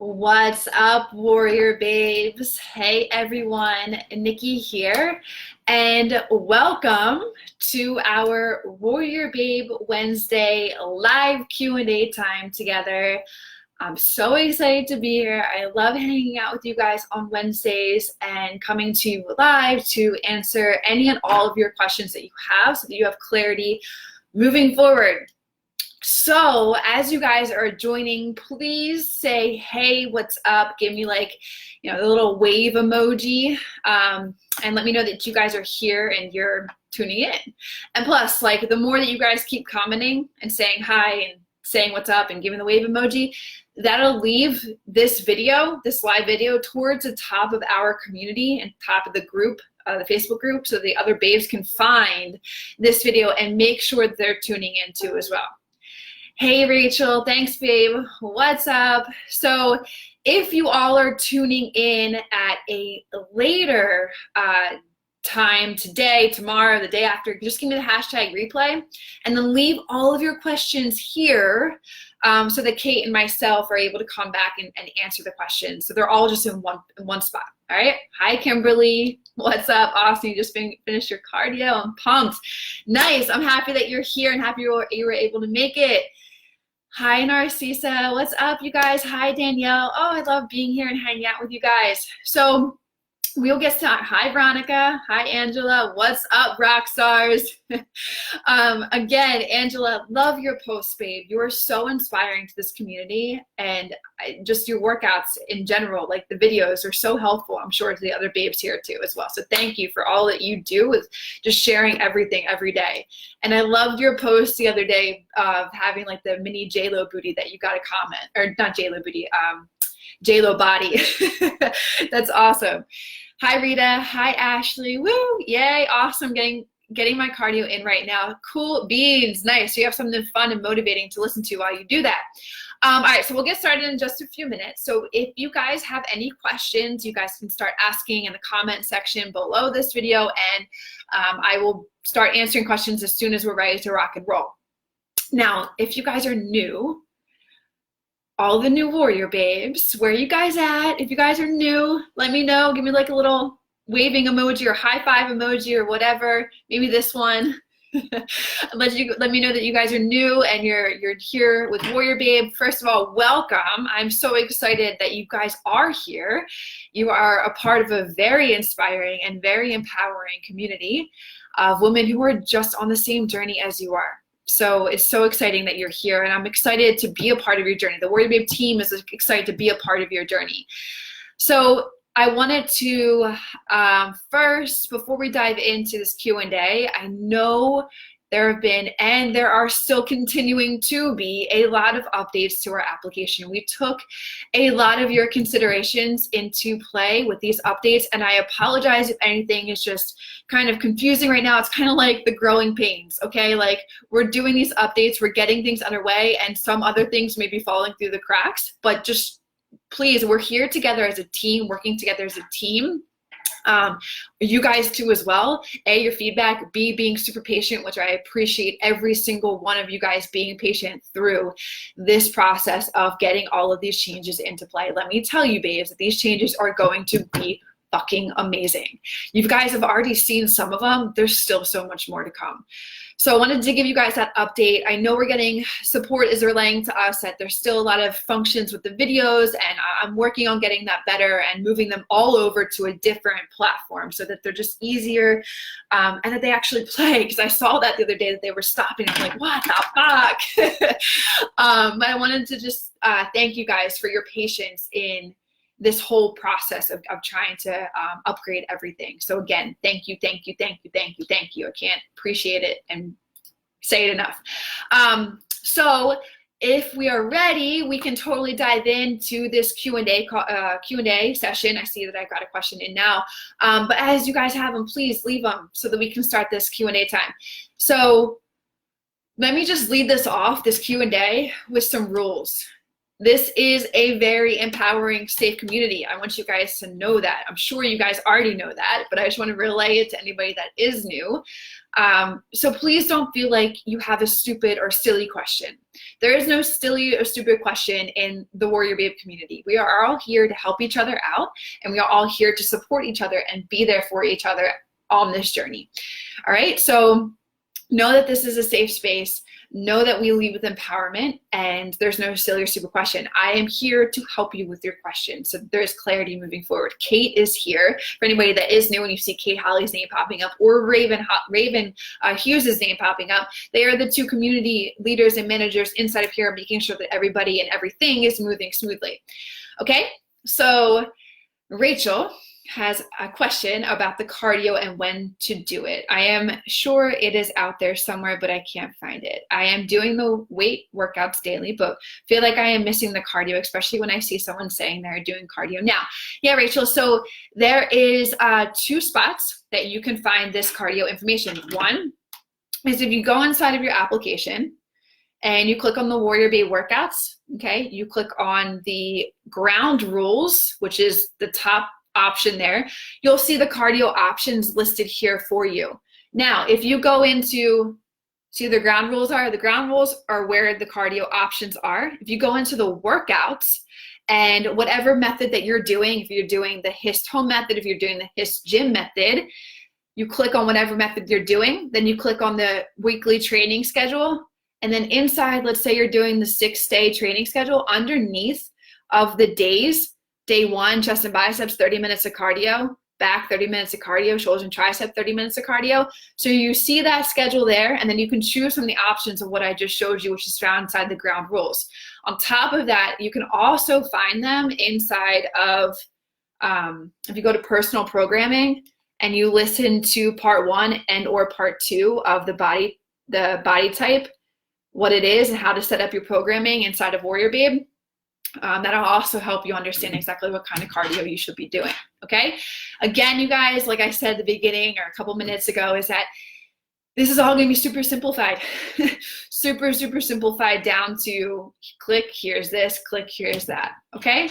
What's up, Warrior Babes? Hey everyone, Nikki here, and welcome to our Warrior Babe Wednesday live Q&A time together. I'm so excited to be here. I love hanging out with you guys on Wednesdays and coming to you live to answer any and all of your questions that you have so that you have clarity moving forward. So as you guys are joining, please say, hey, what's up? Give me like, the little wave emoji, and let me know that you guys are here and you're tuning in. And plus, like, the more that you guys keep commenting and saying hi and saying what's up and giving the wave emoji, that'll leave this video, this live video, towards the top of our community and top of the group, the Facebook group, so the other babes can find this video and make sure that they're tuning in too as well. Hey Rachel, thanks babe, what's up? So if you all are tuning in at a later time today, tomorrow, the day after, just give me the hashtag replay and then leave all of your questions here so that Kate and myself are able to come back and answer the questions. So they're all just in one spot, all right? Hi Kimberly, what's up? Awesome, you just finished your cardio, I'm pumped. Nice, I'm happy that you're here and happy you were able to make it. Hi Narcissa, what's up you guys? Hi Danielle, oh I love being here and hanging out with you guys. So we'll get started. Hi Veronica, hi Angela, what's up rock stars? Again, Angela, love your posts babe. You are so inspiring to this community and just your workouts in general, like the videos are so helpful, I'm sure, to the other babes here too as well. So thank you for all that you do with just sharing everything every day. And I loved your post the other day of having like the mini J-Lo booty that you got a comment, or not J-Lo booty, J-Lo body. That's awesome. Hi Rita, hi Ashley, woo, yay, awesome, getting my cardio in right now. Cool beans, nice. So you have something fun and motivating to listen to while you do that. All right, so we'll get started in just a few minutes. So if you guys have any questions, you guys can start asking in the comment section below this video, and I will start answering questions as soon as we're ready to rock and roll. Now, if you guys are new, all the new warrior babes, where are you guys at? If you guys are new, let me know. Give me like a little waving emoji or high five emoji or whatever. Maybe this one. let me know that you guys are new and you're here with Warrior Babe. First of all, welcome. I'm so excited that you guys are here. You are a part of a very inspiring and very empowering community of women who are just on the same journey as you are. So it's so exciting that you're here, and I'm excited to be a part of your journey. The Warrior Babe team is excited to be a part of your journey. So I wanted to first, before we dive into this Q&A, I know there have been, and there are still continuing to be, a lot of updates to our application. We took a lot of your considerations into play with these updates, and I apologize if anything is just kind of confusing right now. It's kind of like the growing pains, okay? Like, we're doing these updates, we're getting things underway, and some other things may be falling through the cracks, but just please, we're here together as a team, working together as a team. You guys too as well. A, your feedback, B, being super patient, which I appreciate every single one of you guys being patient through this process of getting all of these changes into play. Let me tell you, babes, that these changes are going to be fucking amazing. You guys have already seen some of them. There's still so much more to come. So I wanted to give you guys that update. I know we're getting support is relaying to us that there's still a lot of functions with the videos, and I'm working on getting that better and moving them all over to a different platform so that they're just easier and that they actually play, because I saw that the other day that they were stopping. I'm like, what the fuck? But I wanted to just thank you guys for your patience in this whole process of trying to upgrade everything. So again, thank you, thank you, thank you, thank you, thank you. I can't appreciate it and say it enough. So if we are ready, we can totally dive into this Q&A session. I see that I've got a question in now. But as you guys have them, please leave them so that we can start this Q&A time. So let me just lead this off, this Q&A, with some rules. This is a very empowering, safe community. I want you guys to know that. I'm sure you guys already know that, but I just want to relay it to anybody that is new. So please don't feel like you have a stupid or silly question. There is no silly or stupid question in the Warrior Babe community. We are all here to help each other out, and we are all here to support each other and be there for each other on this journey. All right, so know that this is a safe space. Know that we lead with empowerment, and there's no silly or stupid question. I am here to help you with your questions, so there's clarity moving forward. Kate is here. For anybody that is new, when you see Kate Holly's name popping up or Raven Hughes' name popping up, they are the two community leaders and managers inside of here, making sure that everybody and everything is moving smoothly. Okay, so Rachel has a question about the cardio and when to do it. I am sure it is out there somewhere, but I can't find it. I am doing the weight workouts daily, but feel like I am missing the cardio, especially when I see someone saying they're doing cardio now. Yeah, Rachel, so there is 2 spots that you can find this cardio information. One is if you go inside of your application and you click on the Warrior Babe workouts, okay, you click on the ground rules, which is the top option there, you'll see the cardio options listed here for you. Now, if you go into, see the ground rules are where the cardio options are. If you go into the workouts and whatever method that you're doing, if you're doing the HIST home method, if you're doing the HIST gym method, you click on whatever method you're doing, then you click on the weekly training schedule, and then inside, let's say you're doing the 6-day training schedule, underneath of the days, Day 1, chest and biceps, 30 minutes of cardio, back 30 minutes of cardio, shoulders and tricep, 30 minutes of cardio. So you see that schedule there, and then you can choose from the options of what I just showed you, which is found inside the ground rules. On top of that, you can also find them inside of, if you go to personal programming and you listen to part 1 and or part 2 of the body type, what it is and how to set up your programming inside of Warrior Babe. That'll also help you understand exactly what kind of cardio you should be doing, okay? Again, you guys, like I said at the beginning or a couple minutes ago, is that this is all gonna be super simplified. super simplified down to click, here's this, click, here's that, okay?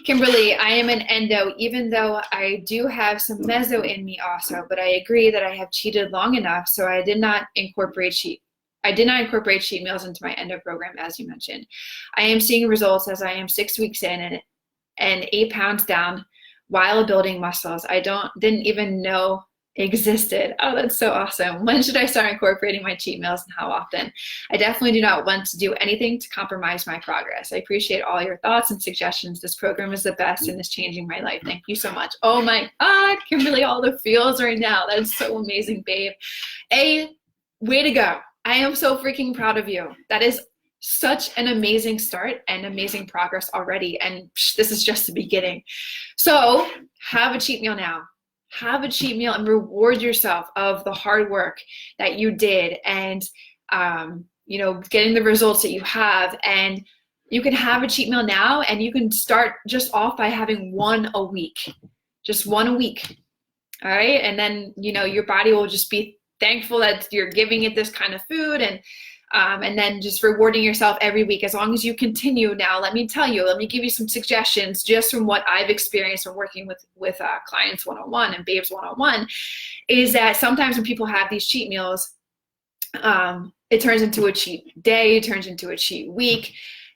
Kimberly, I am an endo, even though I do have some meso in me also, but I agree that I have cheated long enough, so I did not incorporate cheat meals into my endo program, as you mentioned. I am seeing results as I am 6 weeks in and 8 pounds down while building muscles I didn't even know existed. Oh, that's so awesome. When should I start incorporating my cheat meals and how often? I definitely do not want to do anything to compromise my progress. I appreciate all your thoughts and suggestions. This program is the best and is changing my life. Thank you so much. Oh my God, Kimberly, all the feels right now. That's so amazing, babe. Way to go. I am so freaking proud of you. That is such an amazing start and amazing progress already. And this is just the beginning. So have a cheat meal now. Have a cheat meal and reward yourself of the hard work that you did and, you know, getting the results that you have. And you can have a cheat meal now, and you can start just off by having 1 a week, just 1 a week. All right. And then, you know, your body will just be thankful that you're giving it this kind of food, and then just rewarding yourself every week as long as you continue. Now, let me give you some suggestions just from what I've experienced from working with clients one-on-one and babes one-on-one, is that sometimes when people have these cheat meals, it turns into a cheat day, it turns into a cheat week.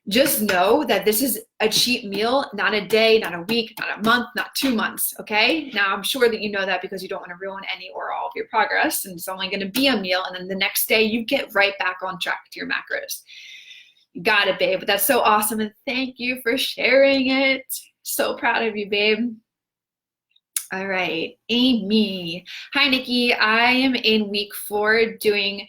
Just know that this is a cheat meal, not a day, not a week, not a month, not 2 months, okay? Now, I'm sure that you know that because you don't want to ruin any or all of your progress, and it's only going to be a meal, and then the next day you get right back on track to your macros. You got it, babe. But that's so awesome, and thank you for sharing it. So proud of you, babe. All right, Amy. Hi, Nikki. I am in week 4 doing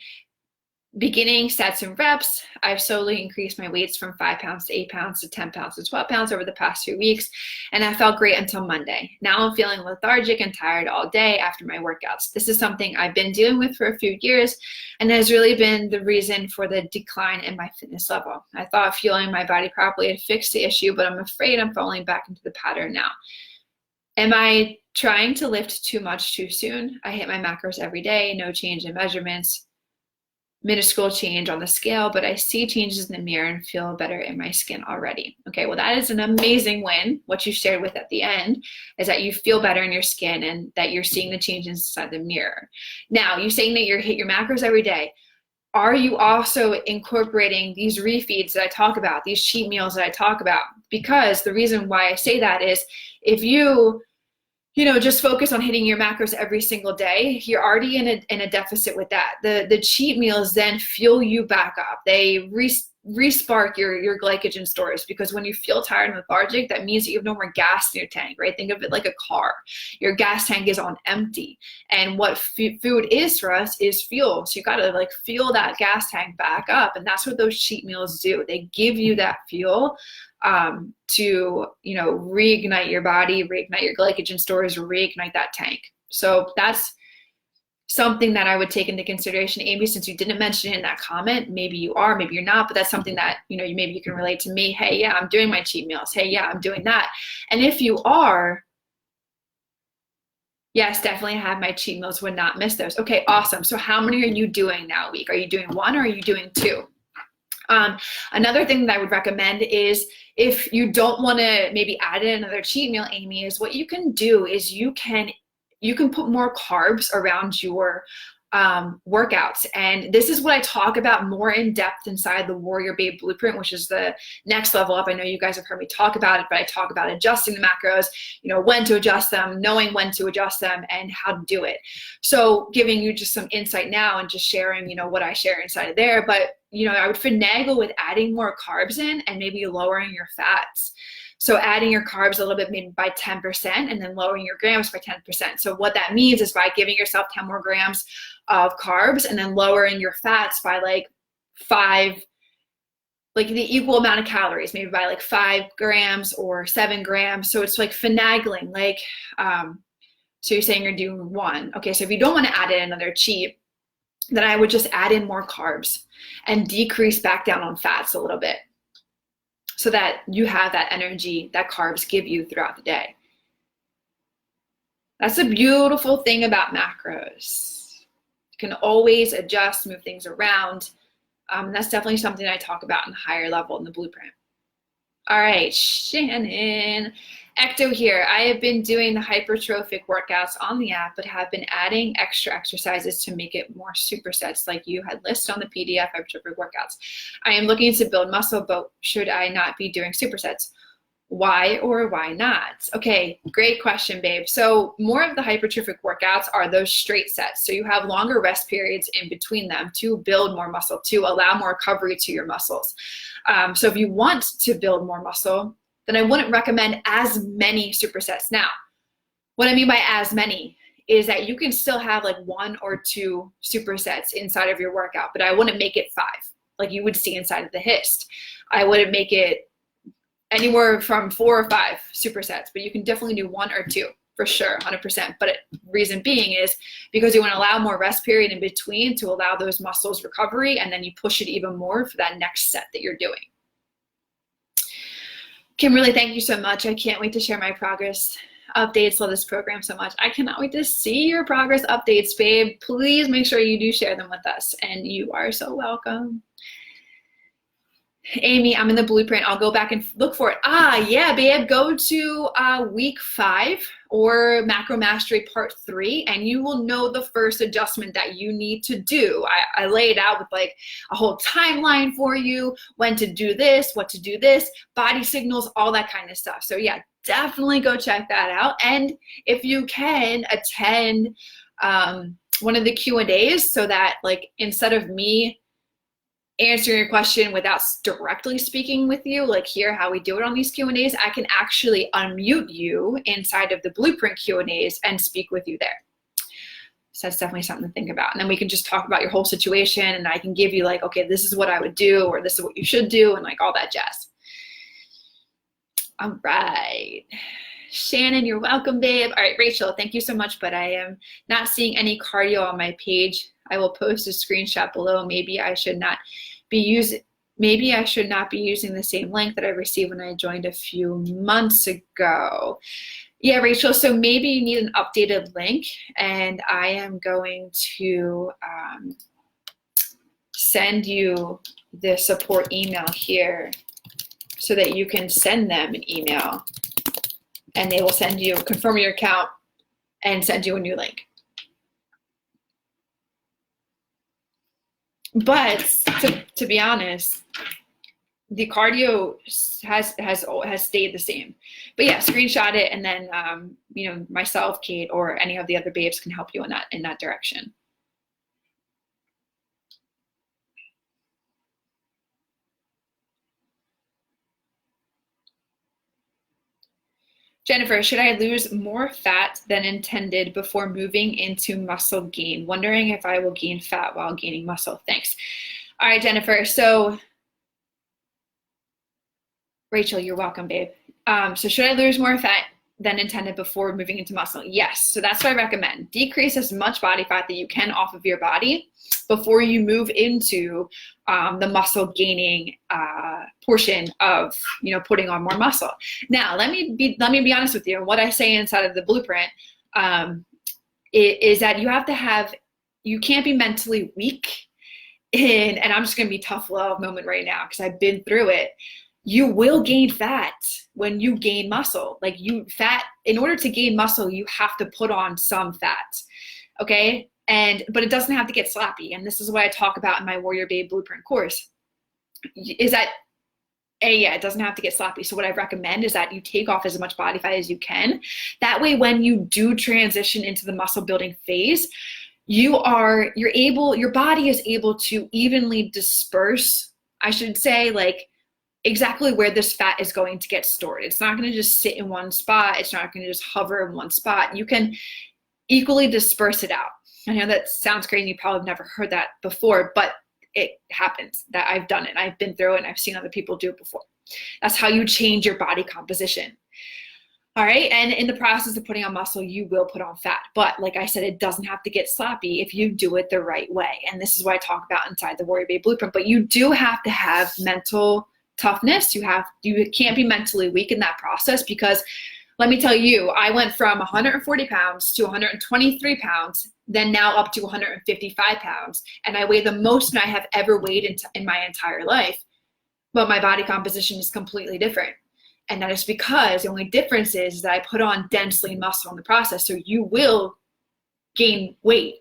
beginning sets and reps. I've slowly increased my weights from 5 pounds to 8 pounds to 10 pounds to 12 pounds over the past 2 weeks, and I felt great until Monday. Now I'm feeling lethargic and tired all day after my workouts. This is something I've been dealing with for a few years and has really been the reason for the decline in my fitness level. I thought fueling my body properly had fixed the issue, but I'm afraid I'm falling back into the pattern now. Am I trying to lift too much too soon? I hit my macros every day, no change in measurements, minuscule change on the scale, but I see changes in the mirror and feel better in my skin already. Okay, well, that is an amazing win. What you shared with at the end is that you feel better in your skin and that you're seeing the changes inside the mirror. Now, you're saying that you hit your macros every day. are you also incorporating these refeeds that I talk about, these cheat meals that I talk about? Because the reason why I say that is if you just focus on hitting your macros every single day, you're already in a deficit with that. The cheat meals then fuel you back up. They respark your glycogen stores, because when you feel tired and lethargic, that means that you have no more gas in your tank, right? Think of it like a car. Your gas tank is on empty. And what food is for us is fuel. So you got to like fuel that gas tank back up. And that's what those cheat meals do. They give you that fuel to reignite your body, reignite your glycogen stores, reignite that tank. So that's something that I would take into consideration. Amy, since you didn't mention it in that comment, maybe you are, maybe you're not, but that's something that maybe you can relate to me. Hey, yeah, I'm doing my cheat meals. Hey, yeah, I'm doing that. And if you are, yes, definitely have my cheat meals, would not miss those. Okay, awesome. So how many are you doing now a week? Are you doing one or are you doing two? Another thing that I would recommend is, if you don't want to maybe add in another cheat meal, Amy, is what you can do is you can put more carbs around your workouts. And this is what I talk about more in depth inside the WarriorBabe Blueprint, which is the next level up. I know you guys have heard me talk about it, but I talk about adjusting the macros, when to adjust them, knowing when to adjust them, and how to do it. So giving you just some insight now and just sharing, what I share inside of there. But, I would finagle with adding more carbs in and maybe lowering your fats. So adding your carbs a little bit, maybe by 10%, and then lowering your grams by 10%. So what that means is by giving yourself 10 more grams of carbs and then lowering your fats by like 5, like the equal amount of calories, maybe by like 5 grams or 7 grams. So it's like finagling, like, so you're saying you're doing one. Okay, so if you don't want to add in another cheat, then I would just add in more carbs and decrease back down on fats a little bit, so that you have that energy that carbs give you throughout the day. That's a beautiful thing about macros. You can always adjust, move things around. That's definitely something I talk about in higher level in the blueprint. All right, Shannon. Ecto here. I have been doing the hypertrophic workouts on the app, but have been adding extra exercises to make it more supersets like you had listed on the PDF hypertrophic workouts. I am looking to build muscle, but should I not be doing supersets? Why or why not? Okay, great question, babe. So more of the hypertrophic workouts are those straight sets. So you have longer rest periods in between them to build more muscle, to allow more recovery to your muscles. So if you want to build more muscle, then I wouldn't recommend as many supersets. Now, what I mean by as many is that you can still have like 1 or 2 supersets inside of your workout, but I wouldn't make it 5 like you would see inside of the HIST. I wouldn't make it anywhere from 4 or 5 supersets, but you can definitely do 1 or 2 for sure, 100%. But reason being is because you want to allow more rest period in between to allow those muscles recovery, and then you push it even more for that next set that you're doing. Kimberly, thank you so much. I can't wait to share my progress updates. Love this program so much. I cannot wait to see your progress updates, babe. Please make sure you do share them with us, and you are so welcome. Amy, I'm in the blueprint. I'll go back and look for it. Yeah, babe, go to week 5 or macro mastery part 3, and you will know the first adjustment that you need to do. I lay it out with like a whole timeline for you, when to do this, what to do this, body signals, all that kind of stuff. So yeah, definitely go check that out. And if you can attend one of the Q&As, so that like instead of me answering your question without directly speaking with you, like here how we do it on these Q&As, I can actually unmute you inside of the blueprint Q&As and speak with you there. So that's definitely something to think about. And then we can just talk about your whole situation, and I can give you like, okay, this is what I would do, or this is what you should do, and like all that jazz. All right. Shannon, you're welcome, babe. All right, Rachel, thank you so much, but I am not seeing any cardio on my page. I will post a screenshot below. Maybe I should not be using the same link that I received when I joined a few months ago. Yeah, Rachel, so maybe you need an updated link, and I am going to send you the support email here so that you can send them an email, and they will send you, confirm your account, and send you a new link. But to be honest, the cardio has stayed the same. But yeah, screenshot it, and then myself, Kate, or any of the other babes can help you in that direction. Jennifer, should I lose more fat than intended before moving into muscle gain? Wondering if I will gain fat while gaining muscle. Thanks. All right, Jennifer. So Rachel, you're welcome, babe. So should I lose more fat than intended before moving into muscle? Yes. So that's what I recommend. Decrease as much body fat that you can off of your body before you move into the muscle gaining portion of putting on more muscle. Now, let me be honest with you. What I say inside of the blueprint is that you can't be mentally weak. And I'm just going to be tough love moment right now because I've been through it. You will gain fat when you gain muscle. In order to gain muscle, you have to put on some fat. Okay. But it doesn't have to get sloppy. And this is what I talk about in my WarriorBabe Blueprint course, is that it doesn't have to get sloppy. So what I recommend is that you take off as much body fat as you can. That way, when you do transition into the muscle building phase, your body is able to evenly disperse, I should say, exactly where this fat is going to get stored. It's not going to just sit in one spot. It's not going to just hover in one spot. You can equally disperse it out. I know that sounds crazy. You probably have never heard that before, but it happens. That I've done it. I've been through it, and I've seen other people do it before. That's how you change your body composition. All right. And in the process of putting on muscle, you will put on fat. But like I said, it doesn't have to get sloppy if you do it the right way. And this is what I talk about inside the WarriorBabe Blueprint. But you do have to have mental toughness. You can't be mentally weak in that process, because let me tell you, I went from 140 pounds to 123 pounds, then now up to 155 pounds. And I weigh the most I have ever weighed in my entire life. But my body composition is completely different. And that is because the only difference is that I put on dense lean muscle in the process. So you will gain weight.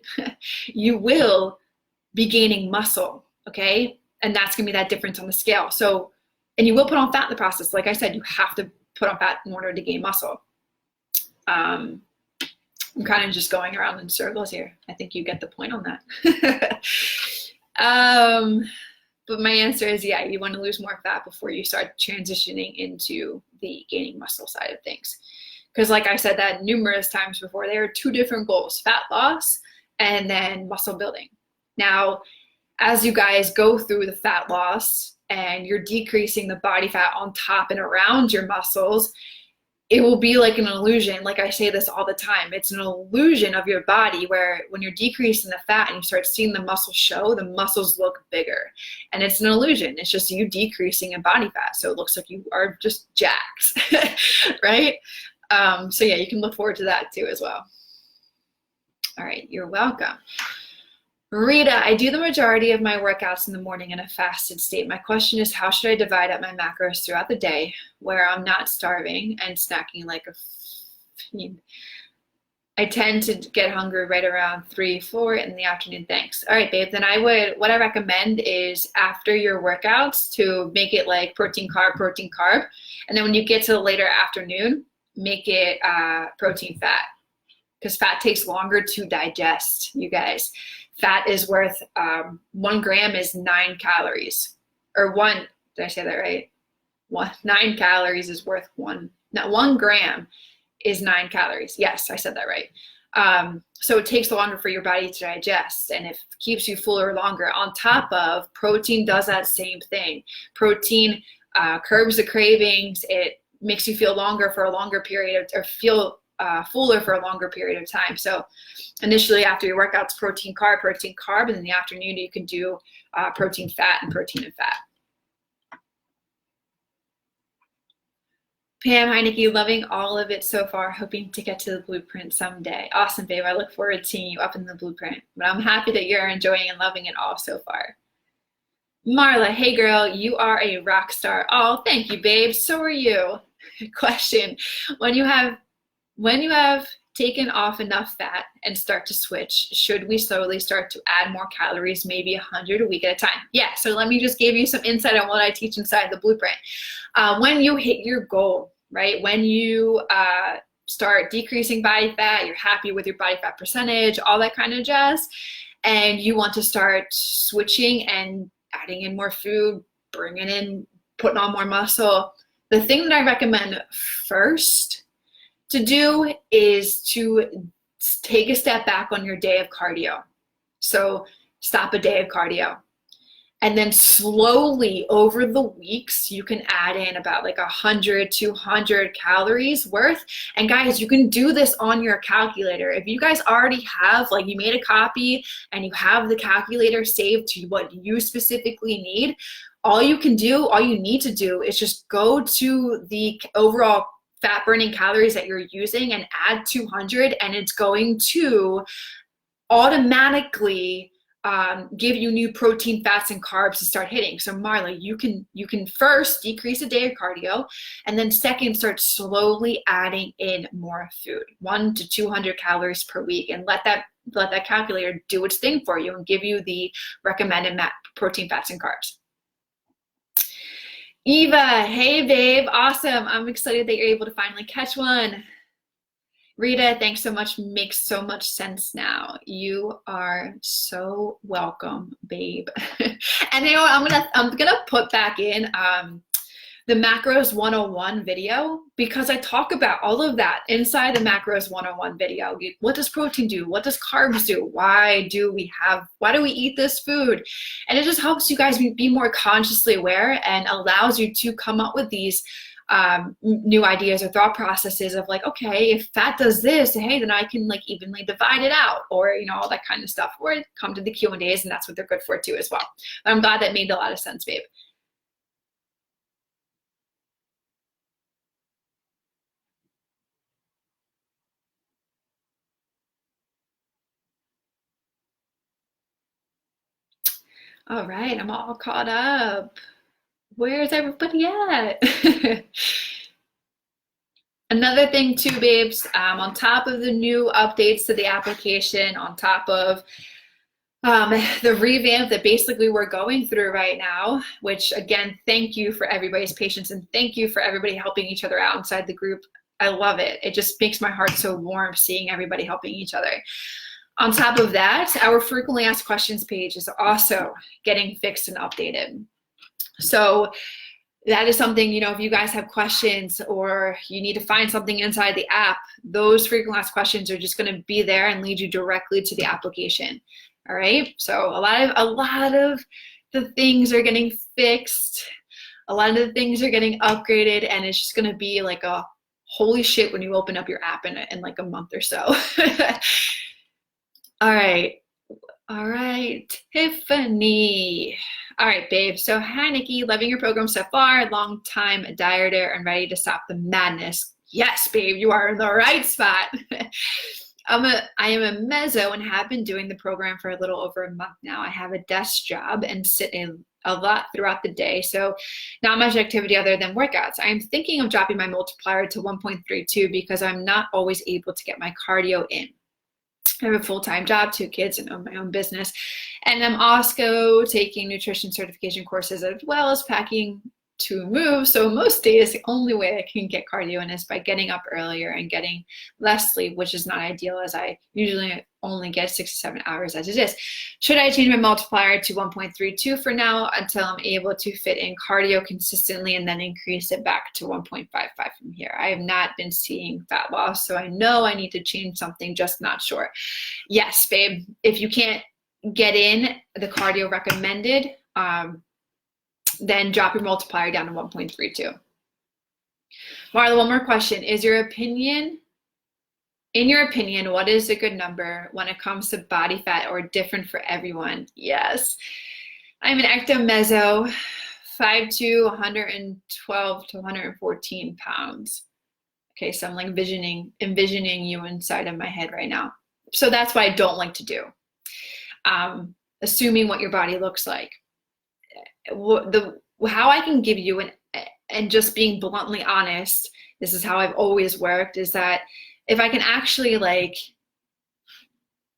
You will be gaining muscle, okay? And that's gonna be that difference on the scale. And you will put on fat in the process. Like I said, you have to put on fat in order to gain muscle. I'm kind of just going around in circles here. I think you get the point on that. But my answer is, you want to lose more fat before you start transitioning into the gaining muscle side of things. Because like I said that numerous times before, there are two different goals: fat loss and then muscle building. Now, as you guys go through the fat loss and you're decreasing the body fat on top and around your muscles, it will be like an illusion. Like I say this all the time, it's an illusion of your body where when you're decreasing the fat and you start seeing the muscles show, the muscles look bigger. And it's an illusion. It's just you decreasing in body fat. So it looks like you are just jacked, right? So you can look forward to that too as well. All right, you're welcome. Rita, I do the majority of my workouts in the morning in a fasted state. My question is, how should I divide up my macros throughout the day where I'm not starving and snacking like a fiend? I tend to get hungry right around 3, 4 in the afternoon. Thanks. All right, babe. Then what I recommend is after your workouts to make it like protein, carb. And then when you get to the later afternoon, make it protein, fat. Because fat takes longer to digest, you guys. Fat is worth 1 gram is 9 calories, or did I say that right? 9 calories is worth 1 gram is 9 calories. Yes, I said that right. So it takes longer for your body to digest, and it keeps you fuller longer. On top of, protein does that same thing. Protein curbs the cravings. It makes you feel longer for a longer period or feel fuller for a longer period of time. So initially after your workouts, protein, carb, and in the afternoon you can do protein, fat, and protein and fat. Pam, hi Nikki, loving all of it so far, hoping to get to the blueprint someday. Awesome, babe. I look forward to seeing you up in the blueprint, but I'm happy that you're enjoying and loving it all so far. Marla, hey girl, you are a rock star. Oh, thank you, babe. So are you. Question: when you have taken off enough fat and start to switch, should we slowly start to add more calories, maybe 100 a week at a time? Yeah, so let me just give you some insight on what I teach inside the blueprint. When you hit your goal, right, when you start decreasing body fat, you're happy with your body fat percentage, all that kind of jazz, and you want to start switching and adding in more food, putting on more muscle, the thing that I recommend first to do is to take a step back on your day of cardio. So stop a day of cardio. And then slowly over the weeks, you can add in about like 100, 200 calories worth. And guys, you can do this on your calculator. If you guys already have, like you made a copy and you have the calculator saved to what you specifically need, all you need to do is just go to the overall fat burning calories that you're using and add 200, and it's going to automatically give you new protein, fats, and carbs to start hitting. So Marla, you can first decrease a day of cardio, and then second, start slowly adding in more food, 100 to 200 calories per week, and let that calculator do its thing for you and give you the recommended protein, fats, and carbs. Eva, hey babe, awesome. I'm excited that you're able to finally catch one. Rita, thanks so much. Makes so much sense now. You are so welcome, babe. And you know what? I'm gonna put back in the Macros 101 video, because I talk about all of that inside the Macros 101 video. What does protein do? What does carbs do? Why do we eat this food? And it just helps you guys be more consciously aware and allows you to come up with these new ideas or thought processes of like, okay, if fat does this, hey, then I can like evenly divide it out, or all that kind of stuff, or come to the Q&As, and that's what they're good for too as well. But I'm glad that made a lot of sense, babe. All right, I'm all caught up. Where's everybody at? Another thing too, babes, on top of the new updates to the application, on top of the revamp that basically we're going through right now, which again, thank you for everybody's patience and thank you for everybody helping each other out inside the group. I love it. It just makes my heart so warm seeing everybody helping each other. On top of that, our frequently asked questions page is also getting fixed and updated. So that is something, if you guys have questions or you need to find something inside the app, those frequently asked questions are just going to be there and lead you directly to the application. All right. So a lot of the things are getting fixed. A lot of the things are getting upgraded, and it's just going to be like a holy shit when you open up your app in like a month or so. All right, Tiffany. All right, babe. So, hi, Nikki. Loving your program so far. Long time dieter and ready to stop the madness. Yes, babe, you are in the right spot. I am a mezzo and have been doing the program for a little over a month now. I have a desk job and sit in a lot throughout the day, so not much activity other than workouts. I am thinking of dropping my multiplier to 1.32 because I'm not always able to get my cardio in. I have a full-time job, 2 kids, and own my own business. And I'm also taking nutrition certification courses as well as packing to move. So most days, the only way I can get cardio in is by getting up earlier and getting less sleep, which is not ideal as I usually only get 6 to 7 hours as it is. Should I change my multiplier to 1.32 for now until I'm able to fit in cardio consistently and then increase it back to 1.55 from here? I have not been seeing fat loss, so I know I need to change something, just not sure. Yes, babe, if you can't get in the cardio recommended, then drop your multiplier down to 1.32. Marla, one more question. In your opinion, what is a good number when it comes to body fat, or different for everyone? Yes. I'm an ectomezzo, 5'2", 112 to 114 pounds. Okay, so I'm like envisioning you inside of my head right now. So that's what I don't like to do. Assuming what your body looks like. How I can give you and just being bluntly honest, this is how I've always worked, is that if I can actually like,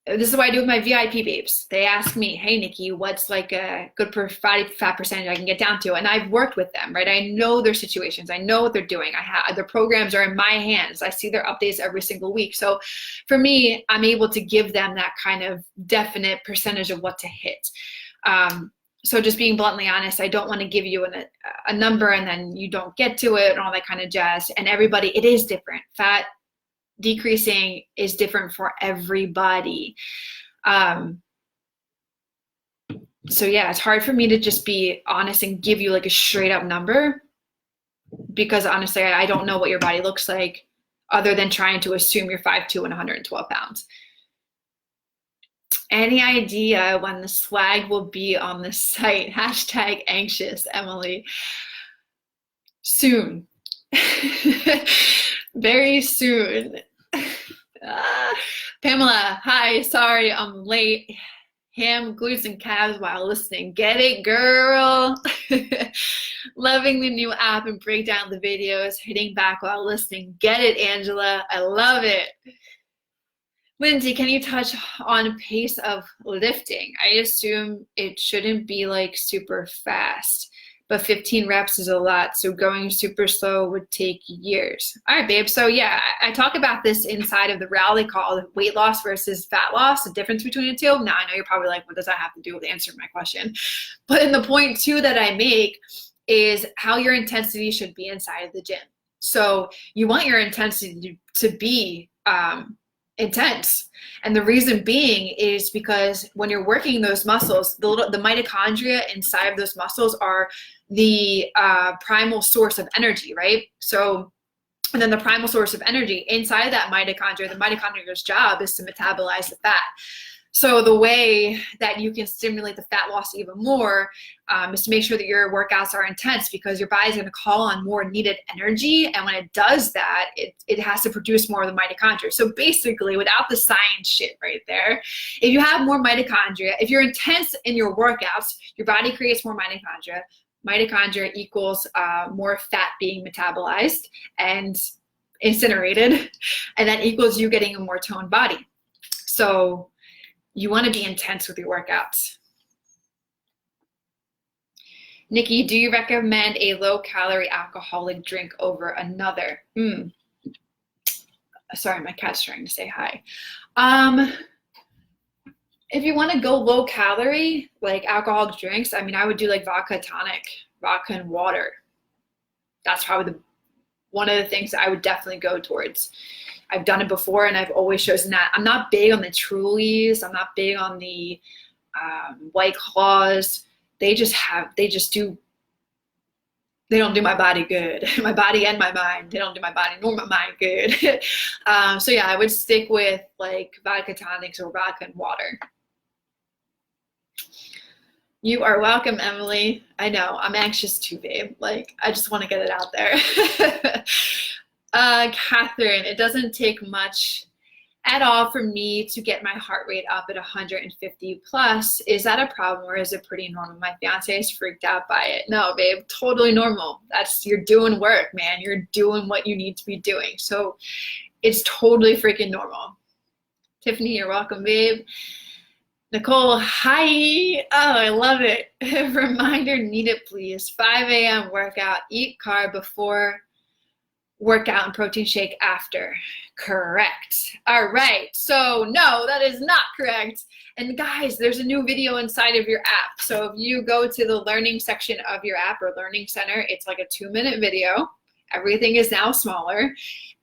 this is what I do with my VIP babes. They ask me, hey, Nikki, what's like a good body fat percentage I can get down to? And I've worked with them, right? I know their situations. I know what they're doing. Their programs are in my hands. I see their updates every single week. So for me, I'm able to give them that kind of definite percentage of what to hit. So just being bluntly honest, I don't want to give you a number and then you don't get to it and all that kind of jazz. And everybody, it is different. Fat decreasing is different for everybody. So yeah, it's hard for me to just be honest and give you like a straight up number, because honestly, I don't know what your body looks like other than trying to assume you're 5'2" and 112 pounds. Any idea when the swag will be on the site? Hashtag anxious, Emily. Soon. Very soon. Pamela, hi, sorry I'm late. Ham, glutes, and calves while listening. Get it, girl. Loving the new app and breakdown the videos, hitting back while listening. Get it, Angela. I love it. Lindsay, can you touch on pace of lifting? I assume it shouldn't be like super fast, but 15 reps is a lot, so going super slow would take years. All right, babe. So yeah, I talk about this inside of the rally call, weight loss versus fat loss, the difference between the two. Now, I know you're probably like, what does that have to do with answering my question? But in the point two that I make is how your intensity should be inside of the gym. So you want your intensity to be intense. And the reason being is because when you're working those muscles, the mitochondria inside of those muscles are the primal source of energy, right? So, and then the primal source of energy inside of that mitochondria, the mitochondria's job is to metabolize the fat. So the way that you can stimulate the fat loss even more is to make sure that your workouts are intense, because your body's going to call on more needed energy. And when it does that, it has to produce more of the mitochondria. So basically, without the science shit right there, if you have more mitochondria, if you're intense in your workouts, your body creates more mitochondria. Mitochondria equals more fat being metabolized and incinerated, and that equals you getting a more toned body. So you want to be intense with your workouts. Nikki, do you recommend a low-calorie alcoholic drink over another? Sorry, my cat's trying to say hi. If you want to go low-calorie, like alcoholic drinks, I mean, I would do like vodka tonic, vodka and water. That's probably one of the things that I would definitely go towards. I've done it before and I've always chosen that. I'm not big on the Trulies. I'm not big on the White Claws. They don't do my body good. My body and my mind. They don't do my body nor my mind good. So yeah, I would stick with like vodka tonics or vodka and water. You are welcome, Emily. I know, I'm anxious too, babe. Like, I just want to get it out there. Catherine, it doesn't take much at all for me to get my heart rate up at 150 plus. Is that a problem or is it pretty normal? My fiance is freaked out by it. No, babe, totally normal. You're doing work, man. You're doing what you need to be doing. So it's totally freaking normal. Tiffany, you're welcome, babe. Nicole, hi. Oh, I love it. Reminder needed, please. 5 a.m. workout, eat carb before workout and protein shake after. Correct. All right. So no, that is not correct. And guys, there's a new video inside of your app. So if you go to the learning section of your app or learning center, it's like a 2-minute video. Everything is now smaller.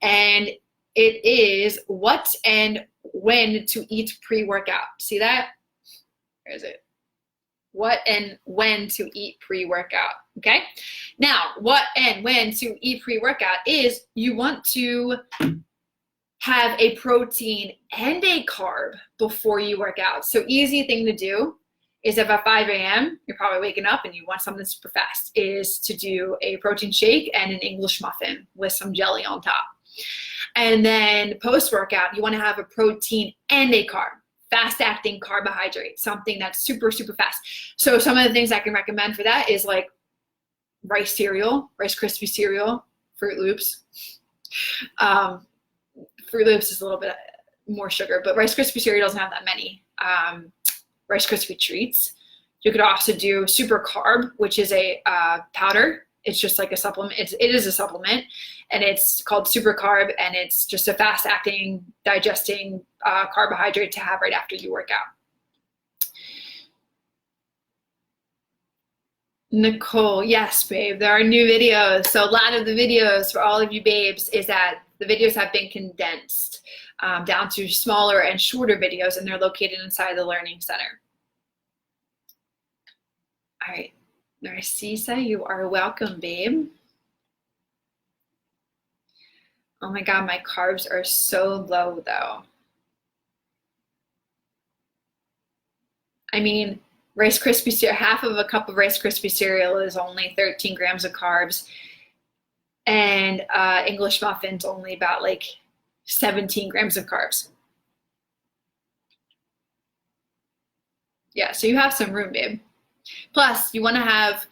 And it is what and when to eat pre-workout. See that? Where is it? What and when to eat pre-workout, okay? Now, what and when to eat pre-workout is you want to have a protein and a carb before you work out. So easy thing to do is if at 5 a.m. you're probably waking up and you want something super fast, is to do a protein shake and an English muffin with some jelly on top. And then post-workout, you want to have a protein and a carb. Fast-acting carbohydrate, something that's super, super fast. So some of the things I can recommend for that is like rice cereal, Rice Krispie cereal, Fruit Loops, Fruit Loops is a little bit more sugar, but Rice Krispie cereal doesn't have that many Rice Krispie treats. You could also do Super Carb, which is a powder. It's just like a supplement. It is a supplement, and it's called Super Carb, and it's just a fast-acting, digesting carbohydrate to have right after you work out. Nicole, yes, babe, there are new videos. So a lot of the videos for all of you babes is that the videos have been condensed down to smaller and shorter videos, and they're located inside the Learning Center. All right, Narcissa, you are welcome, babe. Oh my God, my carbs are so low though. I mean, Rice Krispie cereal, half of a cup of Rice Krispie cereal is only 13 grams of carbs, and English muffins only about like 17 grams of carbs. Yeah, so you have some room, babe. Plus, you want to have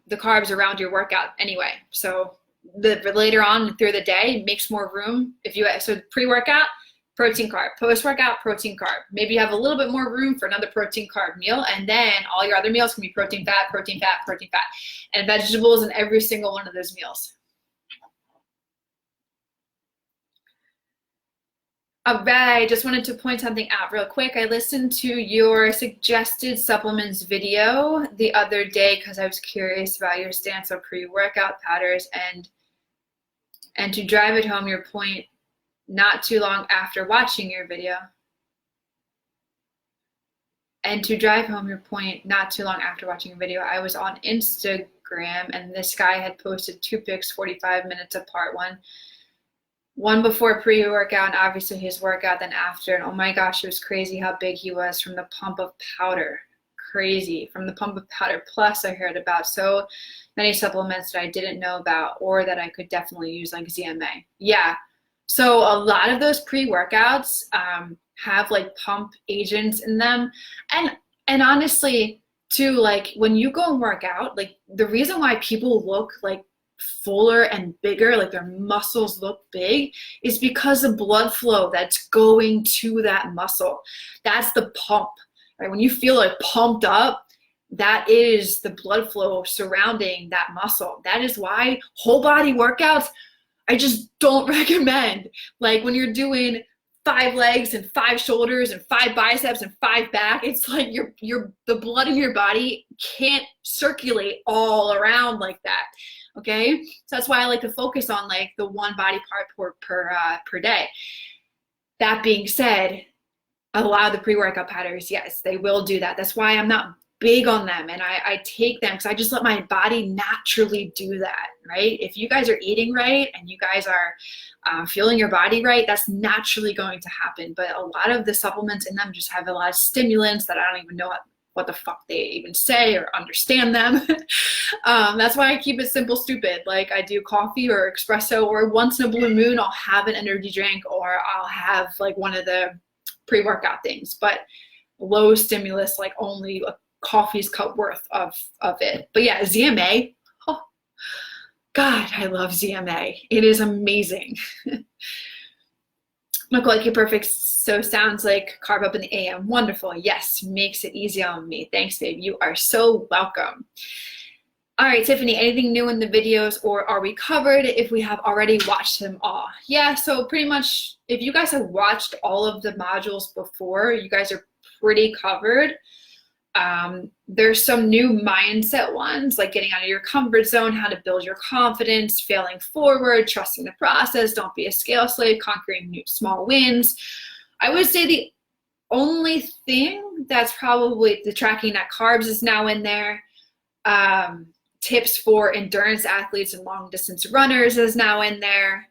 the carbs around your workout anyway. So later on through the day, makes more room. So pre-workout, protein carb, post-workout, protein carb. Maybe you have a little bit more room for another protein carb meal, and then all your other meals can be protein, fat, protein, fat, protein, fat, and vegetables in every single one of those meals. All right, just wanted to point something out real quick. I listened to your suggested supplements video the other day because I was curious about your stance on pre-workout powders, and to drive it home your point, not too long after watching your video. And to drive home your point, not too long after watching your video, I was on Instagram and this guy had posted 2 pics 45 minutes apart. One before pre-workout and obviously his workout, then after. And oh my gosh, it was crazy how big he was from the pump of powder. Crazy from the pump of powder. Plus I heard about so many supplements that I didn't know about or that I could definitely use, like ZMA. Yeah. So a lot of those pre-workouts have like pump agents in them. And honestly, too, like when you go and work out, like the reason why people look like fuller and bigger, like their muscles look big, is because of blood flow that's going to that muscle. That's the pump, right? When you feel like pumped up, that is the blood flow surrounding that muscle. That is why whole body workouts, I just don't recommend. Like when you're doing 5 legs and 5 shoulders and 5 biceps and 5 back, it's like the blood in your body can't circulate all around like that. Okay, so that's why I like to focus on like the one body part per day. That being said, a lot of the pre-workout powders, yes, they will do that. That's why I'm not big on them, and I take them because I just let my body naturally do that, right? If you guys are eating right and you guys are feeling your body right, that's naturally going to happen. But a lot of the supplements in them just have a lot of stimulants that I don't even know what the fuck they even say or understand them. That's why I keep it simple, stupid. Like I do coffee or espresso, or once in a blue moon, I'll have an energy drink or I'll have like one of the pre-workout things, but low stimulus, like only a coffee's cup worth of it. But yeah, ZMA, oh, God, I love ZMA. It is amazing. Look like you're perfect. So sounds like carb up in the AM. Wonderful. Yes, makes it easy on me. Thanks, babe. You are so welcome. All right, Tiffany, anything new in the videos, or are we covered if we have already watched them all? Yeah, so pretty much if you guys have watched all of the modules before, you guys are pretty covered. There's some new mindset ones, like getting out of your comfort zone, how to build your confidence, failing forward, trusting the process, don't be a scale slave, conquering new small wins. I would say the only thing that's probably the tracking that carbs is now in there. Tips for endurance athletes and long distance runners is now in there.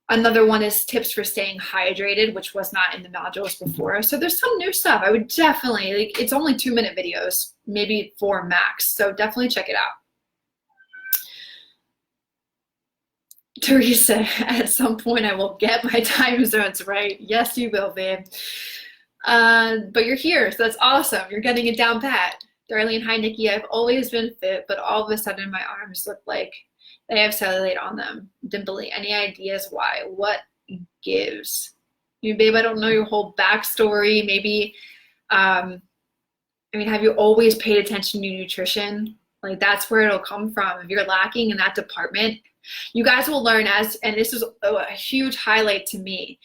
Another one is tips for staying hydrated, which was not in the modules before. So there's some new stuff. I would definitely, like, it's only 2-minute videos, maybe 4 max. So definitely check it out. Teresa, at some point I will get my time zones right. Yes, you will, babe. But you're here, so that's awesome. You're getting it down pat. Darlene, hi, Nikki. I've always been fit, but all of a sudden my arms look like they have cellulite on them. Dimply, any ideas why? What gives. Babe, I don't know your whole backstory. Maybe, have you always paid attention to nutrition? Like, that's where it'll come from. If you're lacking in that department, you guys will learn and this is a huge highlight to me.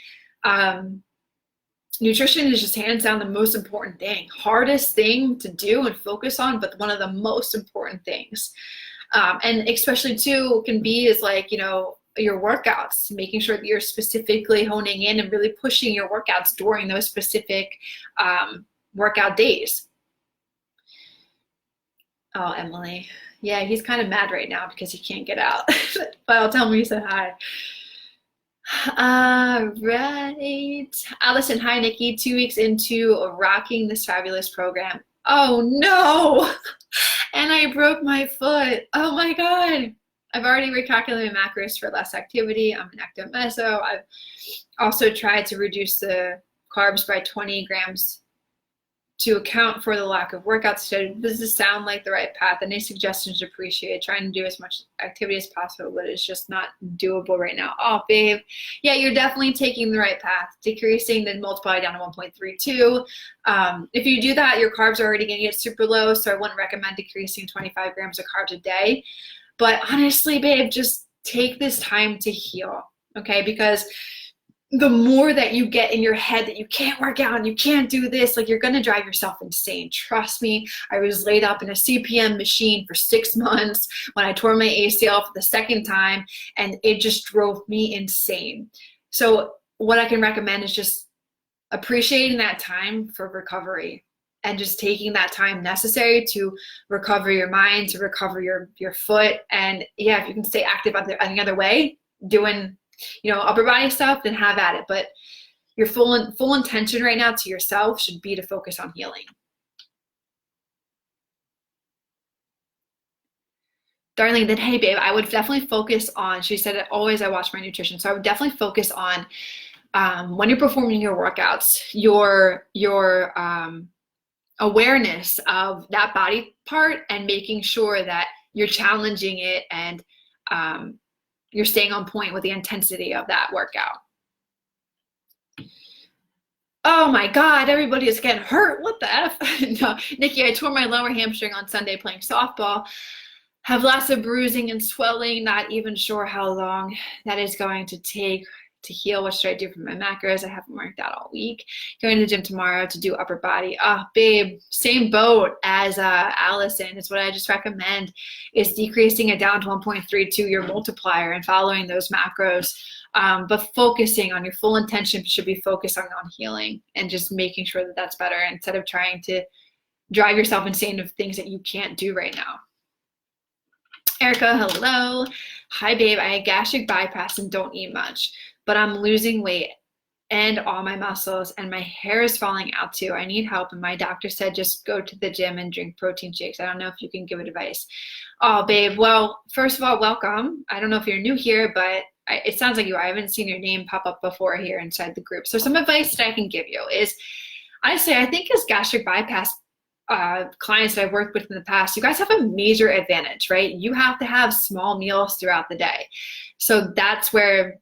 Nutrition is just hands down the most important thing, hardest thing to do and focus on, but one of the most important things. And especially too can be is like, your workouts, making sure that you're specifically honing in and really pushing your workouts during those specific workout days. Oh, Emily. Yeah, he's kind of mad right now because he can't get out. But I'll tell him he said hi. All right. Allison, hi, Nikki. 2 weeks into rocking this fabulous program. Oh, no. And I broke my foot. Oh, my God. I've already recalculated macros for less activity. I'm an ectomeso. I've also tried to reduce the carbs by 20 grams to account for the lack of workouts. Does this sound like the right path? Any suggestions appreciated? Trying to do as much activity as possible, but it's just not doable right now. Oh, babe. Yeah, you're definitely taking the right path. Decreasing the multiply down to 1.32. If you do that, your carbs are already going to get super low, so I wouldn't recommend decreasing 25 grams of carbs a day. But honestly, babe, just take this time to heal, okay? Because the more that you get in your head that you can't work out and you can't do this, like, you're going to drive yourself insane. Trust me, I was laid up in a CPM machine for 6 months when I tore my ACL for the second time, and it just drove me insane. So what I can recommend is just appreciating that time for recovery and just taking that time necessary to recover your mind, to recover your foot. And yeah, if you can stay active any other way, doing upper body stuff, then have at it. But your full intention right now to yourself should be to focus on healing. Darlene, then, hey, babe, I would definitely focus on, she said, always I watch my nutrition. So I would definitely focus on when you're performing your workouts, your awareness of that body part and making sure that you're challenging it and you're staying on point with the intensity of that workout. Oh my God, everybody is getting hurt. What the F? No, Nikki, I tore my lower hamstring on Sunday playing softball. Have lots of bruising and swelling. Not even sure how long that is going to take to heal. What should I do for my macros? I haven't worked out all week. Going to the gym tomorrow to do upper body. Oh, babe, same boat as Allison. Is what I just recommend is decreasing it down to 1.32, your multiplier, and following those macros. But focusing on your full intention should be focusing on healing and just making sure that that's better instead of trying to drive yourself insane of things that you can't do right now. Erica, hello. Hi, babe. I had gastric bypass and don't eat much, but I'm losing weight and all my muscles, and my hair is falling out too. I need help, and my doctor said just go to the gym and drink protein shakes. I don't know if you can give advice. Oh, babe. Well, first of all, welcome. I don't know if you're new here, but it sounds like you are. I haven't seen your name pop up before here inside the group. So some advice that I can give you is, I think as gastric bypass clients that I've worked with in the past, you guys have a major advantage, right? You have to have small meals throughout the day. So that's where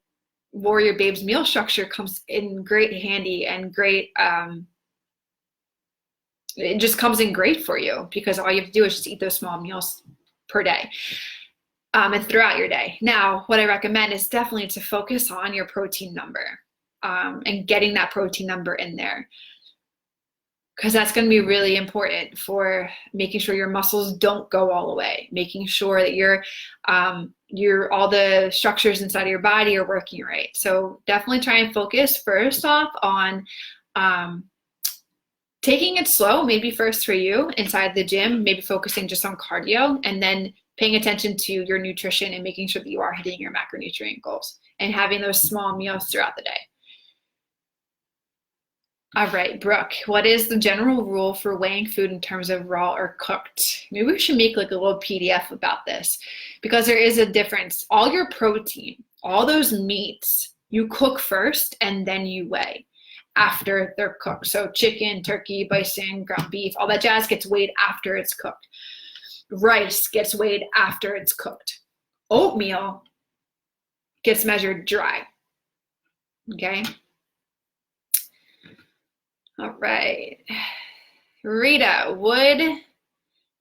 WarriorBabe's meal structure comes in great handy and great. It just comes in great for you because all you have to do is just eat those small meals per day and throughout your day. Now, what I recommend is definitely to focus on your protein number and getting that protein number in there, because that's going to be really important for making sure your muscles don't go all the way, making sure that your all the structures inside of your body are working right. So definitely try and focus first off on taking it slow, maybe first for you inside the gym, maybe focusing just on cardio, and then paying attention to your nutrition and making sure that you are hitting your macronutrient goals and having those small meals throughout the day. All right, Brooke, what is the general rule for weighing food in terms of raw or cooked? Maybe we should make like a little PDF about this, because there is a difference. All your protein, all those meats, you cook first and then you weigh after they're cooked. So chicken, turkey, bison, ground beef, all that jazz gets weighed after it's cooked. Rice gets weighed after it's cooked. Oatmeal gets measured dry. Okay. All right. Rita, would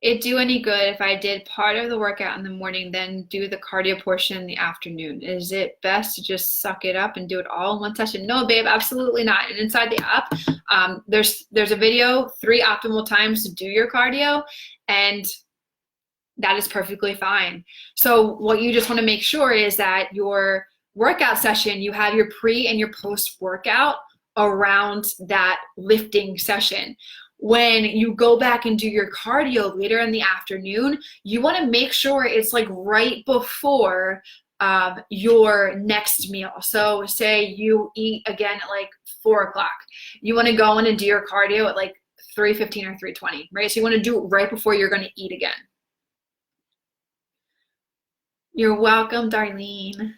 it do any good if I did part of the workout in the morning, then do the cardio portion in the afternoon? Is it best to just suck it up and do it all in one session? No, babe, absolutely not. And inside the app, there's a video, 3 optimal times to do your cardio, and that is perfectly fine. So what you just want to make sure is that your workout session, you have your pre and your post workout around that lifting session. When you go back and do your cardio later in the afternoon, you want to make sure it's like right before your next meal. So say you eat again at like 4 o'clock. You want to go in and do your cardio at like 3:15 or 3:20, right? So you want to do it right before you're going to eat again. You're welcome, Darlene.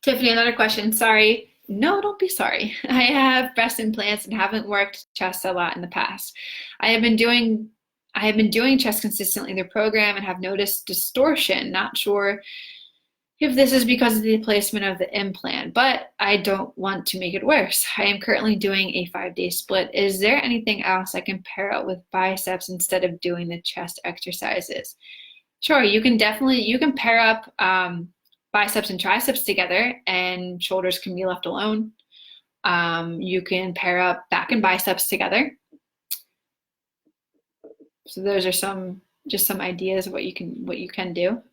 Tiffany, another question. Sorry. No, don't be sorry. I have breast implants and haven't worked chest a lot in the past. I have been doing chest consistently through program and have noticed distortion. Not sure if this is because of the placement of the implant, but I don't want to make it worse. I am currently doing a 5-day split. Is there anything else I can pair up with biceps instead of doing the chest exercises? Sure, you can pair up biceps and triceps together, and shoulders can be left alone. You can pair up back and biceps together. So those are just some ideas of what you can do.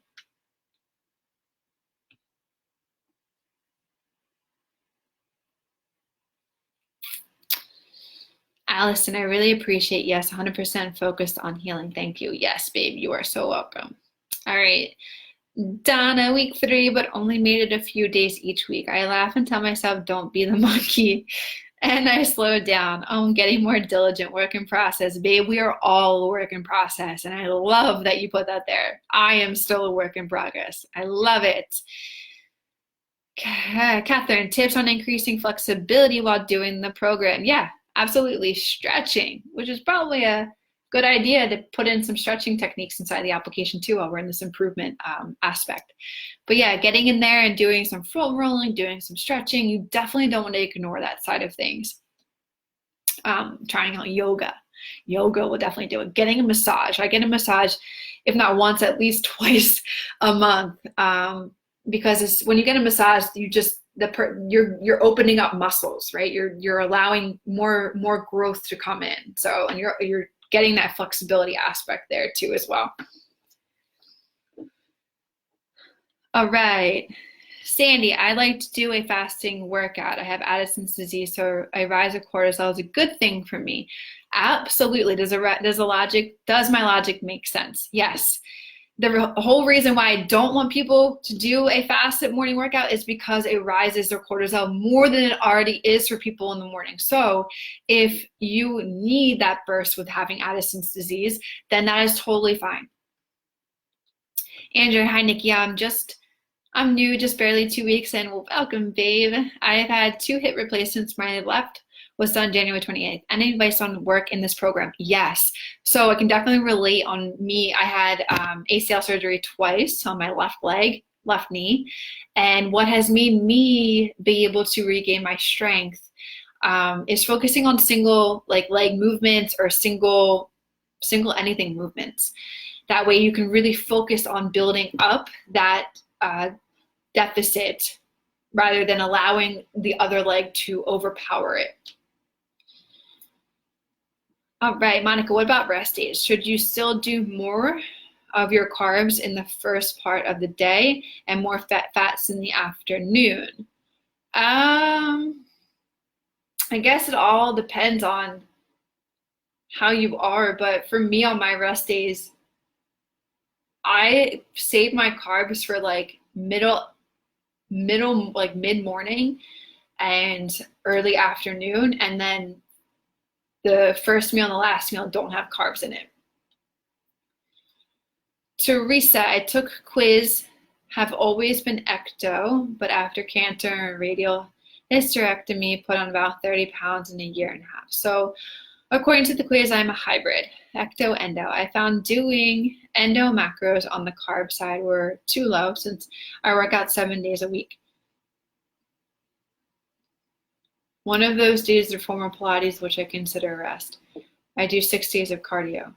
Allison, I really appreciate, yes, 100% focused on healing. Thank you. Yes, babe, you are so welcome. All right. Donna, week 3, but only made it a few days each week. I laugh and tell myself, don't be the monkey. And I slow down. Oh, I'm getting more diligent, work in process. Babe, we are all a work in process. And I love that you put that there. I am still a work in progress. I love it. Catherine, tips on increasing flexibility while doing the program. Yeah, absolutely. Stretching, which is probably a good idea to put in some stretching techniques inside the application too while we're in this improvement aspect. But yeah, getting in there and doing some foam rolling, doing some stretching, you definitely don't want to ignore that side of things. Trying out yoga. Yoga will definitely do it. Getting a massage. I get a massage, if not once, at least twice a month. Because when you get a massage, you're opening up muscles, right? You're allowing more growth to come in. So, and you're getting that flexibility aspect there too as well. All right. Sandy, I like to do a fasting workout. I have Addison's disease, so a rise of cortisol is a good thing for me. Absolutely. Does my logic make sense? Yes. The whole reason why I don't want people to do a fasted morning workout is because it rises their cortisol more than it already is for people in the morning. So if you need that burst with having Addison's disease, then that is totally fine. Andrew, hi Nikki, I'm new, just barely 2 weeks in. Well, welcome, babe. I've had 2 hip replacements. My left was done January 28th. Any advice on work in this program? Yes. So I can definitely relate on me. I had ACL surgery twice on my left leg, left knee. And what has made me be able to regain my strength is focusing on single leg movements or single anything movements. That way you can really focus on building up that deficit rather than allowing the other leg to overpower it. All right, Monica, what about rest days? Should you still do more of your carbs in the first part of the day and more fats in the afternoon? I guess it all depends on how you are, but for me on my rest days, I save my carbs for like mid-morning and early afternoon, and then the first meal and the last meal don't have carbs in it. Teresa, I took quiz, have always been ecto, but after cancer and radial hysterectomy, put on about 30 pounds in a year and a half. So according to the quiz, I'm a hybrid, ecto-endo. I found doing endo macros on the carb side were too low since I work out 7 days a week. One of those days are former Pilates, which I consider a rest. I do 6 days of cardio.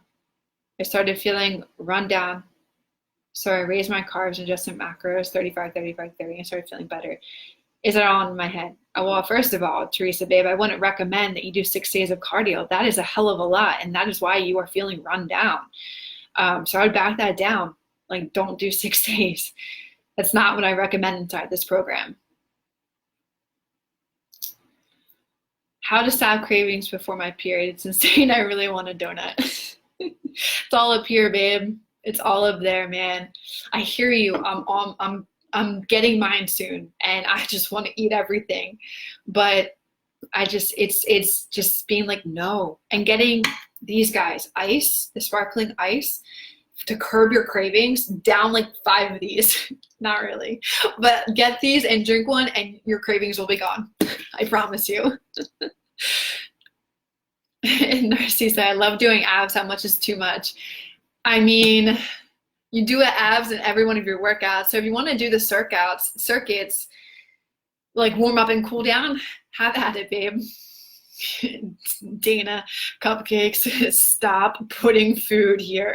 I started feeling run down, so I raised my carbs and adjusted macros, 35, 35, 30, and started feeling better. Is it all in my head? Well, first of all, Teresa, babe, I wouldn't recommend that you do 6 days of cardio. That is a hell of a lot, and that is why you are feeling run down. So I would back that down. Like, don't do 6 days. That's not what I recommend inside this program. How to stop cravings before my period. It's insane. I really want a donut. It's all up here, babe. It's all up there, man. I hear you. I'm getting mine soon, and I just want to eat everything. But it's just being like, no. And getting these guys, ice, the sparkling ice, to curb your cravings, down like 5 of these. Not really. But get these and drink one, and your cravings will be gone. I promise you. And Narcisse said, I love doing abs. How much is too much? I mean, you do abs in every one of your workouts. So if you want to do the circuits, like warm up and cool down, have at it, babe. Dana, cupcakes, stop putting food here.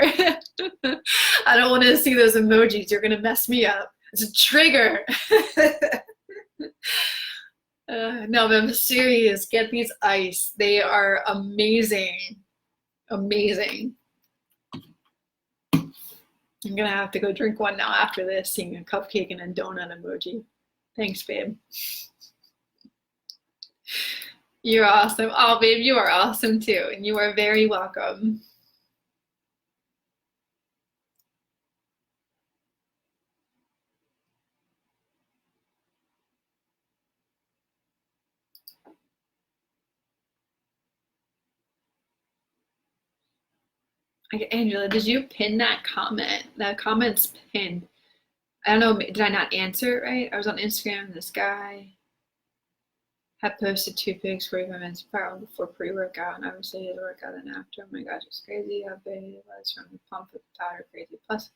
I don't want to see those emojis. You're going to mess me up. It's a trigger. No, but I'm serious. Get these ice. They are amazing. Amazing. I'm going to have to go drink one now after this, seeing a cupcake and a donut emoji. Thanks, babe. You're awesome. Oh, babe, you are awesome too. And you are very welcome. Angela, did you pin that comment? That comment's pinned. I don't know, did I not answer it right? I was on Instagram, this guy had posted 2 pics 45 minutes apart before pre-workout, and obviously his workout and after. Oh my gosh, it's crazy how big it was from the pump with the powder, crazy. Plus,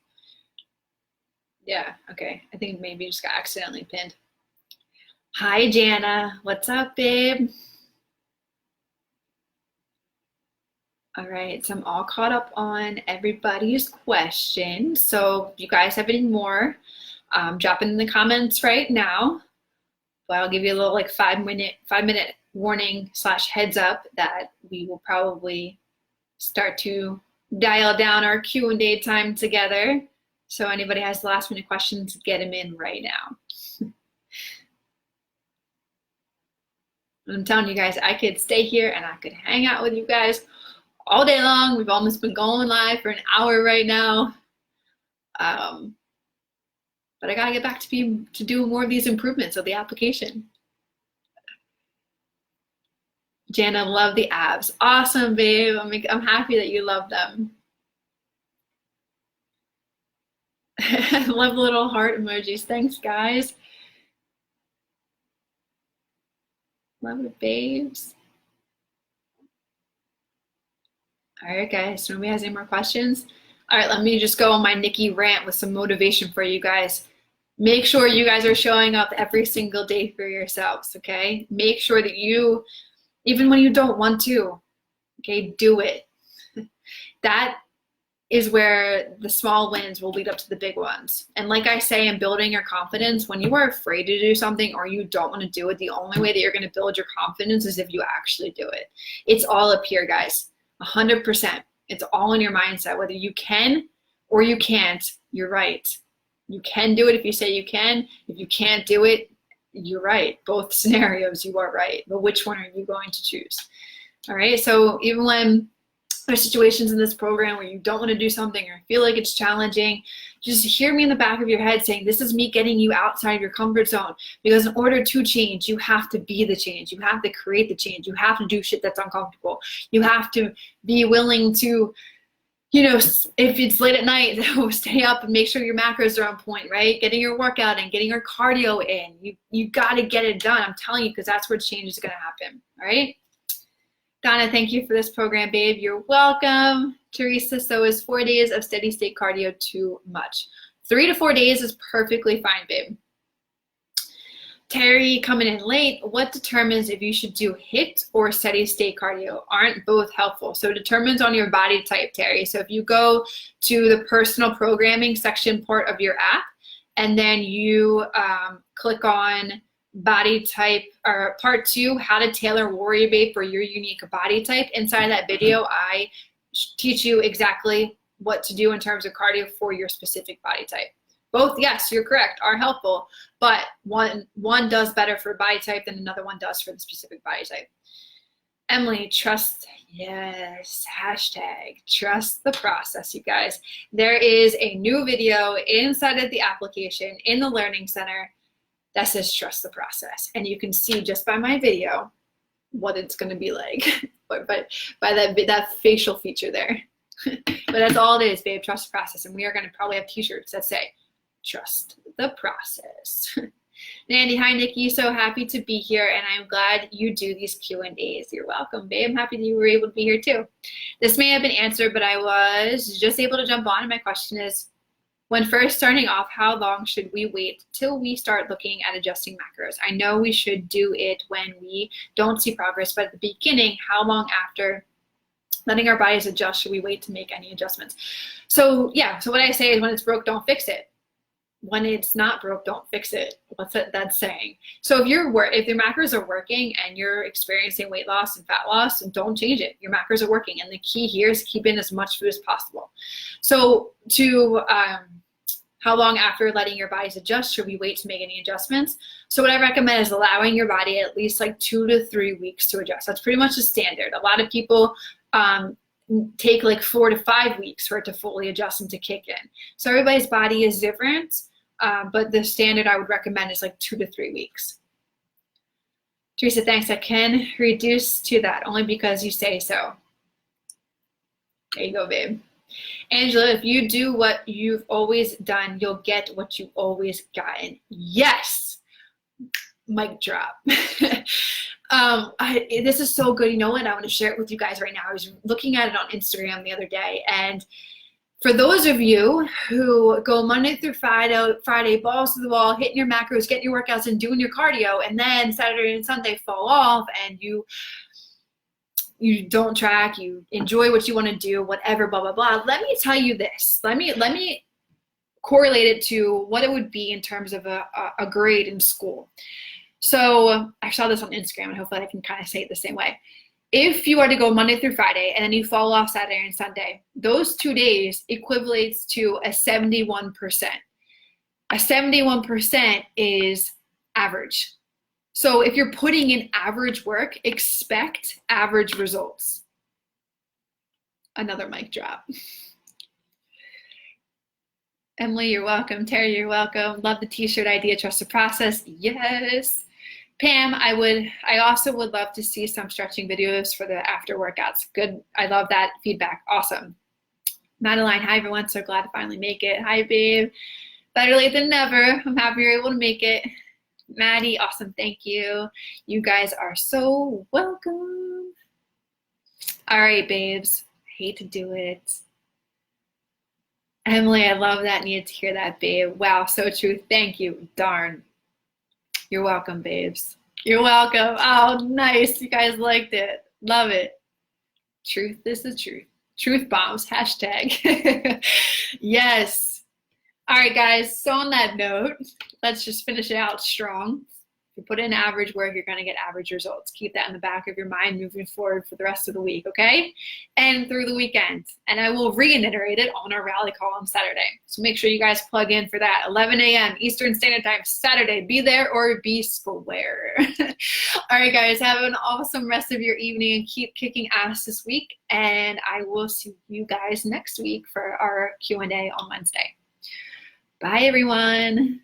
yeah, okay. I think maybe just got accidentally pinned. Hi, Jana. What's up, babe? All right, so I'm all caught up on everybody's questions. So if you guys have any more, drop it in the comments right now. But I'll give you a little like 5-minute warning / heads up that we will probably start to dial down our Q&A time together. So anybody has last minute questions, get them in right now. I'm telling you guys, I could stay here and I could hang out with you guys all day long. We've almost been going live for an hour right now. But I gotta get back to do more of these improvements of the application. Jana, love the abs. Awesome, babe. I'm happy that you love them. I love little heart emojis. Thanks, guys. Love it, babes. All right, guys. So nobody has any more questions? All right, let me just go on my Nikki rant with some motivation for you guys. Make sure you guys are showing up every single day for yourselves, okay? Make sure that you, even when you don't want to, okay, do it. That is where the small wins will lead up to the big ones. And like I say, in building your confidence, when you are afraid to do something or you don't want to do it, the only way that you're going to build your confidence is if you actually do it. It's all up here, guys, 100%. It's all in your mindset. Whether you can or you can't, you're right. You can do it if you say you can. If you can't do it, you're right. Both scenarios, you are right. But which one are you going to choose? All right. So even when there's situations in this program where you don't want to do something or feel like it's challenging, just hear me in the back of your head saying, this is me getting you outside of your comfort zone. Because in order to change, you have to be the change. You have to create the change. You have to do shit that's uncomfortable. You have to be willing to, you know, if it's late at night, stay up and make sure your macros are on point, right? Getting your workout in, getting your cardio in. You got to get it done. I'm telling you, because that's where change is going to happen, all right? Donna, thank you for this program, babe. You're welcome. Teresa, so is 4 days of steady state cardio too much? 3 to 4 days is perfectly fine, babe. Terry coming in late, what determines if you should do HIIT or steady state cardio? Aren't both helpful? So it determines on your body type, Terry. So if you go to the personal programming section part of your app, and then you click on body type, or part 2, how to tailor WarriorBabe for your unique body type. Inside that video, I teach you exactly what to do in terms of cardio for your specific body type. Both, yes, you're correct, are helpful, but one does better for body type than another one does for the specific body type. Emily, trust, yes, hashtag trust the process, you guys. There is a new video inside of the application in the Learning Center that says trust the process. And you can see just by my video what it's gonna be like, but by that facial feature there. But that's all it is, babe, trust the process. And we are gonna probably have t-shirts that say, trust the process. Nandy, hi Nikki, so happy to be here, and I'm glad you do these Q&As. You're welcome, babe. I'm happy that you were able to be here too. This may have been answered, but I was just able to jump on, and my question is, when first starting off, how long should we wait till we start looking at adjusting macros? I know we should do it when we don't see progress, but at the beginning, how long after letting our bodies adjust should we wait to make any adjustments? So yeah, so what I say is when it's broke, don't fix it. When it's not broke, don't fix it. What's that saying? So if your macros are working and you're experiencing weight loss and fat loss, don't change it. Your macros are working, and the key here is keep in as much food as possible. So to how long after letting your bodies adjust should we wait to make any adjustments? So what I recommend is allowing your body at least like 2 to 3 weeks to adjust. That's pretty much the standard. A lot of people take like 4 to 5 weeks for it to fully adjust and to kick in. So everybody's body is different, but the standard I would recommend is like 2 to 3 weeks. Teresa, thanks. I can reduce to that only because you say so. There you go, babe. Angela, if you do what you've always done, you'll get what you've always gotten. Yes. Mic drop. This is so good. You know what? I want to share it with you guys right now. I was looking at it on Instagram the other day, and for those of you who go Monday through Friday, balls to the wall, hitting your macros, getting your workouts and doing your cardio, and then Saturday and Sunday fall off, and you don't track, you enjoy what you want to do, whatever, blah, blah, blah. Let me tell you this. Let me correlate it to what it would be in terms of a grade in school. So I saw this on Instagram, and hopefully I can kind of say it the same way. If you are to go Monday through Friday and then you fall off Saturday and Sunday, those 2 days equivalates to a 71%. A 71% is average. So if you're putting in average work, expect average results. Another mic drop. Emily, you're welcome. Terry, you're welcome. Love the t-shirt idea, trust the process. Yes. Pam, I also would love to see some stretching videos for the after workouts. Good. I love that feedback. Awesome. Madeline, hi everyone. So glad to finally make it. Hi, babe. Better late than never. I'm happy you're able to make it. Maddie, awesome. Thank you. You guys are so welcome. All right, babes. Hate to do it. Emily, I love that. Needed to hear that, babe. Wow, so true. Thank you. Darn. You're welcome, babes. You're welcome. Oh, nice. You guys liked it. Love it. Truth is the truth. Truth bombs. Hashtag. Yes. All right, guys. So on that note, let's just finish it out strong. If you put in average work, you're going to get average results. Keep that in the back of your mind moving forward for the rest of the week, okay? And through the weekend. And I will reiterate it on our rally call on Saturday. So make sure you guys plug in for that. 11 a.m. Eastern Standard Time, Saturday. Be there or be square. All right, guys. Have an awesome rest of your evening and keep kicking ass this week. And I will see you guys next week for our Q&A on Wednesday. Bye, everyone.